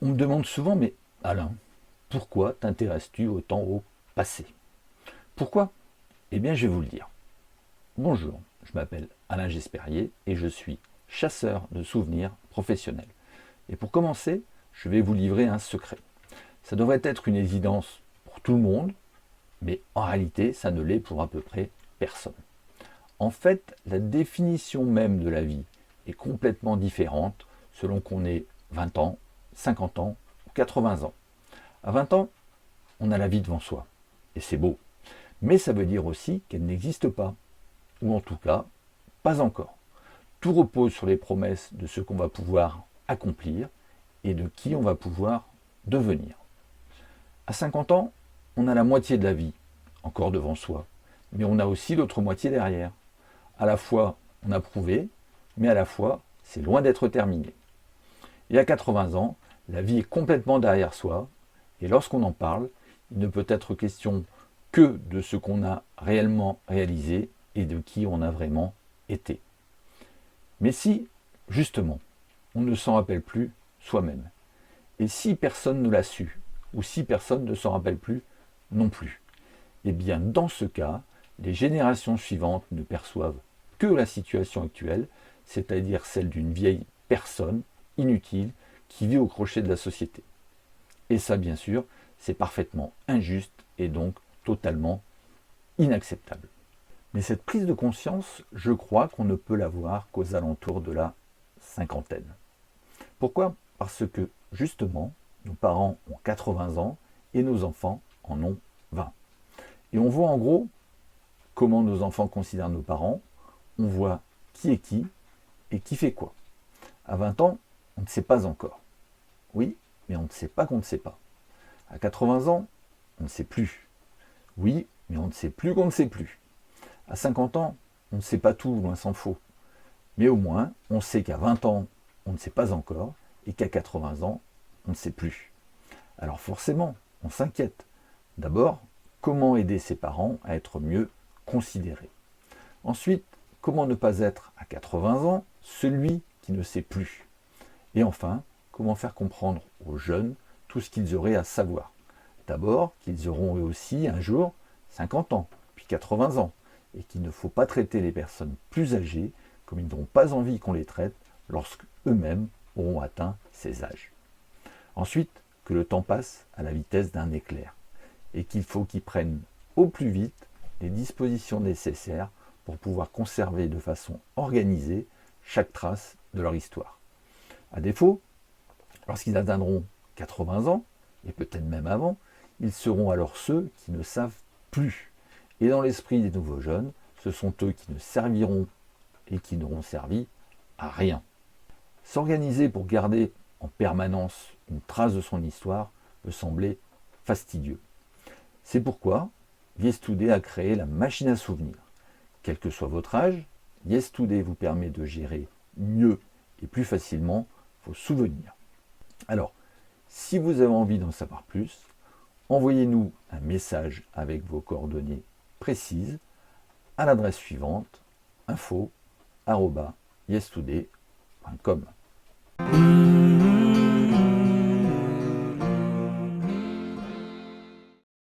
On me demande souvent, mais Alain, pourquoi t'intéresses-tu autant au passé? Pourquoi? Eh bien, je vais vous le dire. Bonjour, je m'appelle Alain Gespérier et je suis chasseur de souvenirs professionnel. Et pour commencer, je vais vous livrer un secret. Ça devrait être une évidence pour tout le monde, mais en réalité, ça ne l'est pour à peu près personne. En fait, la définition même de la vie est complètement différente selon qu'on ait 20 ans, 50 ans ou 80 ans. À 20 ans, on a la vie devant soi, et c'est beau. Mais ça veut dire aussi qu'elle n'existe pas, ou en tout cas, pas encore. Tout repose sur les promesses de ce qu'on va pouvoir accomplir et de qui on va pouvoir devenir. À 50 ans, on a la moitié de la vie encore devant soi, mais on a aussi l'autre moitié derrière. À la fois, on a prouvé, mais à la fois, c'est loin d'être terminé. Et à 80 ans, la vie est complètement derrière soi, et lorsqu'on en parle, il ne peut être question que de ce qu'on a réellement réalisé et de qui on a vraiment été. Mais si, justement, on ne s'en rappelle plus soi-même, et si personne ne l'a su, ou si personne ne s'en rappelle plus non plus, eh bien dans ce cas, les générations suivantes ne perçoivent que la situation actuelle, c'est-à-dire celle d'une vieille personne inutile qui vit au crochet de la société. Et ça, bien sûr, c'est parfaitement injuste et donc totalement inacceptable. Mais cette prise de conscience, je crois qu'on ne peut l'avoir qu'aux alentours de la cinquantaine. Pourquoi? Parce que, justement, nos parents ont 80 ans et nos enfants en ont 20. Et on voit en gros comment nos enfants considèrent nos parents, on voit qui est qui et qui fait quoi. À 20 ans, on ne sait pas encore. Oui, mais on ne sait pas qu'on ne sait pas. À 80 ans, on ne sait plus. Oui, mais on ne sait plus qu'on ne sait plus. À 50 ans, on ne sait pas tout, loin s'en faut. Mais au moins, on sait qu'à 20 ans, on ne sait pas encore, et qu'à 80 ans, on ne sait plus. Alors forcément, on s'inquiète. D'abord, comment aider ses parents à être mieux considérés? Ensuite, comment ne pas être à 80 ans celui qui ne sait plus? Et enfin, comment faire comprendre aux jeunes tout ce qu'ils auraient à savoir? D'abord, qu'ils auront eux aussi un jour 50 ans, puis 80 ans, et qu'il ne faut pas traiter les personnes plus âgées comme ils n'ont pas envie qu'on les traite lorsque eux-mêmes auront atteint ces âges. Ensuite, que le temps passe à la vitesse d'un éclair, et qu'il faut qu'ils prennent au plus vite les dispositions nécessaires pour pouvoir conserver de façon organisée chaque trace de leur histoire. À défaut, lorsqu'ils atteindront 80 ans, et peut-être même avant, ils seront alors ceux qui ne savent plus. Et dans l'esprit des nouveaux jeunes, ce sont eux qui ne serviront et qui n'auront servi à rien. S'organiser pour garder en permanence une trace de son histoire me semblait fastidieux. C'est pourquoi Yesterday a créé la machine à souvenirs. Quel que soit votre âge, Yesterday vous permet de gérer mieux et plus facilement vos souvenirs. Alors, si vous avez envie d'en savoir plus, envoyez-nous un message avec vos coordonnées précises à l'adresse suivante info@yesterday.com.